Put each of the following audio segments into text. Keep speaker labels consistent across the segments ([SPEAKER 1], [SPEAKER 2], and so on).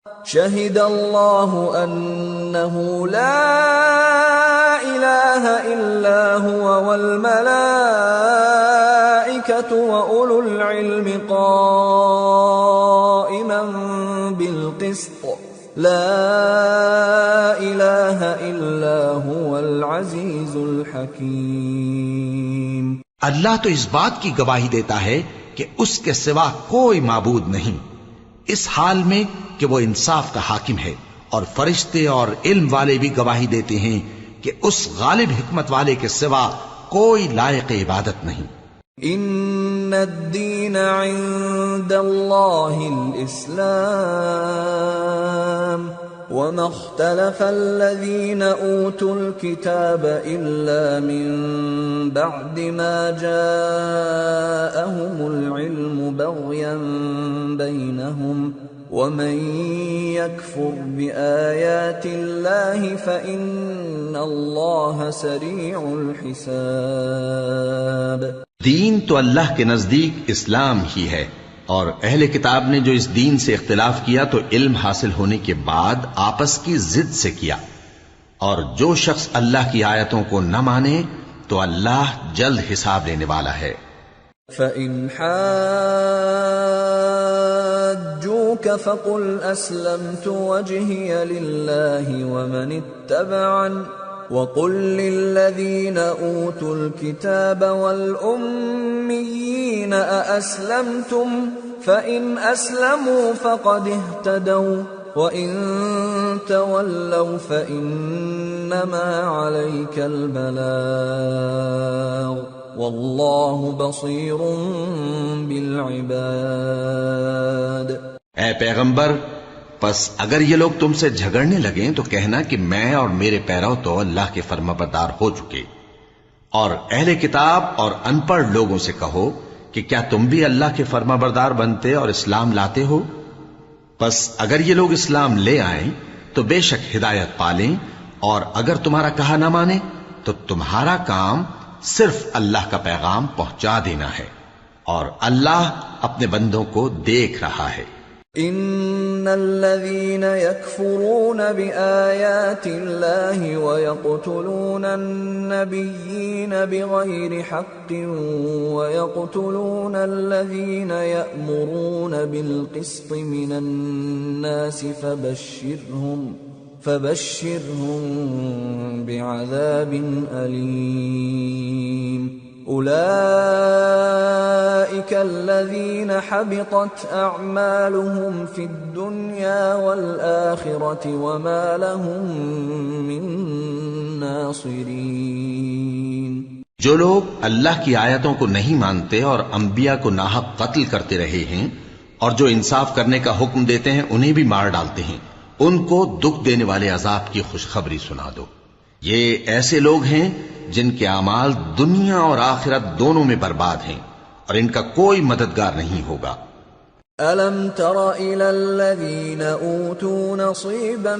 [SPEAKER 1] شهد الله أنه لا إله إلا هو والملائكة وأولو العلم قائما بالقسط لا إله إلا هو العزيز الحكيم۔
[SPEAKER 2] اللہ تو اس بات کی گواہی دیتا ہے کہ اس کے سوا کوئی معبود نہیں، اس حال میں کہ وہ انصاف کا حاکم ہے، اور فرشتے اور علم والے بھی گواہی دیتے ہیں کہ اس غالب حکمت والے کے سوا کوئی لائق عبادت نہیں۔
[SPEAKER 1] ان الدین عند اللہ الاسلام وما اختلف الذين اوتوا الكتاب الا من بعد ما جاءهم العلم بغيا بينهم ومن يكفر بآيات الله فإن الله سريع الحساب۔
[SPEAKER 2] دین تو اللہ کے نزدیک اسلام ہی ہے، اور اہل کتاب نے جو اس دین سے اختلاف کیا تو علم حاصل ہونے کے بعد آپس کی ضد سے کیا، اور جو شخص اللہ کی آیتوں کو نہ مانے تو اللہ جلد حساب لینے والا ہے۔
[SPEAKER 1] فَإِنْ حَاجُّوكَ فَقُلْ أَسْلَمْتُ وَجْهِيَ لِلَّهِ وَمَنِ اتَّبَعَنِ وَقُلْ لِلَّذِينَ أُوتُوا الْكِتَابَ وَالْأُمِّيِّينَ أَأَسْلَمْتُمْ فَإِنْ أَسْلَمُوا فَقَدِ اهْتَدَوْا وَإِنْ تَوَلَّوْا فَإِنَّمَا عَلَيْكَ الْبَلَاغُ وَاللَّهُ بَصِيرٌ بِالْعِبَادِ۔
[SPEAKER 2] اے پیغمبر، پس اگر یہ لوگ تم سے جھگڑنے لگیں تو کہنا کہ میں اور میرے پیرو تو اللہ کے فرمانبردار ہو چکے، اور اہل کتاب اور ان پڑھ لوگوں سے کہو کہ کیا تم بھی اللہ کے فرمانبردار بنتے اور اسلام لاتے ہو؟ پس اگر یہ لوگ اسلام لے آئیں تو بے شک ہدایت پالیں، اور اگر تمہارا کہا نہ مانے تو تمہارا کام صرف اللہ کا پیغام پہنچا دینا ہے، اور اللہ اپنے بندوں کو دیکھ رہا ہے۔
[SPEAKER 1] ان الذين يكفرون بآيات الله ويقتلون النبيين بغير حق ويقتلون الذين يأمرون بالقسط من الناس فبشرهم بعذاب أليم۔ أولئك الذين حبطت أعمالهم في الدنيا والآخرة وما لهم من ناصرين۔
[SPEAKER 2] جو لوگ اللہ کی آیتوں کو نہیں مانتے اور انبیاء کو ناحق قتل کرتے رہے ہیں، اور جو انصاف کرنے کا حکم دیتے ہیں انہیں بھی مار ڈالتے ہیں، ان کو دکھ دینے والے عذاب کی خوشخبری سنا دو۔ یہ ایسے لوگ ہیں جن کے اعمال دنیا اور آخرت دونوں میں برباد ہیں، اور ان کا کوئی مددگار نہیں ہوگا۔
[SPEAKER 1] أَلَمْ تَرَ إِلَى الَّذِينَ أُوتُوا نَصِيبًا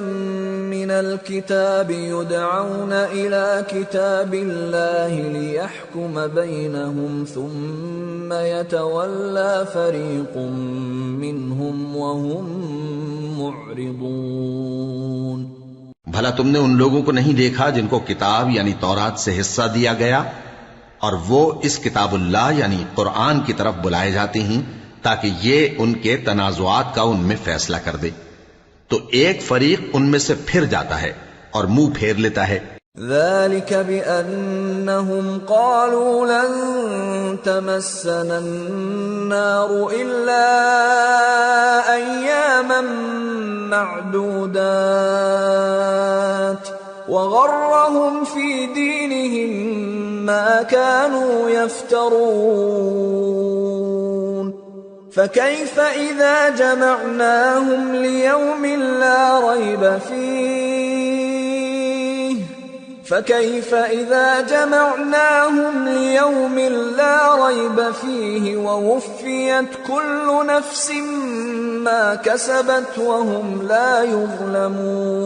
[SPEAKER 1] مِّنَ الْكِتَابِ يُدْعَوْنَ إِلَى كِتَابِ اللَّهِ لِيَحْكُمَ بَيْنَهُمْ ثُمَّ يَتَوَلَّى فَرِيقٌ مِّنْهُمْ وَهُمْ مُعْرِضُونَ۔
[SPEAKER 2] بھلا تم نے ان لوگوں کو نہیں دیکھا جن کو کتاب یعنی تورات سے حصہ دیا گیا، اور وہ اس کتاب اللہ یعنی قرآن کی طرف بلائے جاتے ہیں تاکہ یہ ان کے تنازعات کا ان میں فیصلہ کر دے، تو ایک فریق ان میں سے پھر جاتا ہے اور منہ پھیر لیتا ہے۔
[SPEAKER 1] ذلك بأنهم قالوا لن تمسنا النار إلا أياما معدودات وغرهم في دينهم ما كانوا يفترون فكيف إذا جمعناهم ليوم لا ريب فيه ووفيت كل نفس ما كسبت وهم لا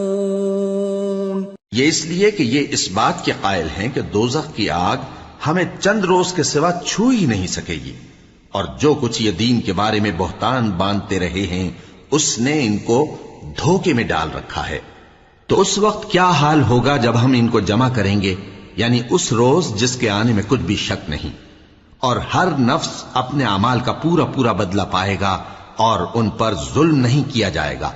[SPEAKER 1] يظلمون۔
[SPEAKER 2] یہ اس لیے کہ یہ اس بات کے قائل ہیں کہ دوزخ کی آگ ہمیں چند روز کے سوا چھو ہی نہیں سکے گی، اور جو کچھ یہ دین کے بارے میں بہتان باندھتے رہے ہیں اس نے ان کو دھوکے میں ڈال رکھا ہے۔ تو اس وقت کیا حال ہوگا جب ہم ان کو جمع کریں گے، یعنی اس روز جس کے آنے میں کچھ بھی شک نہیں، اور ہر نفس اپنے اعمال کا پورا پورا بدلہ پائے گا اور ان پر ظلم نہیں کیا جائے گا۔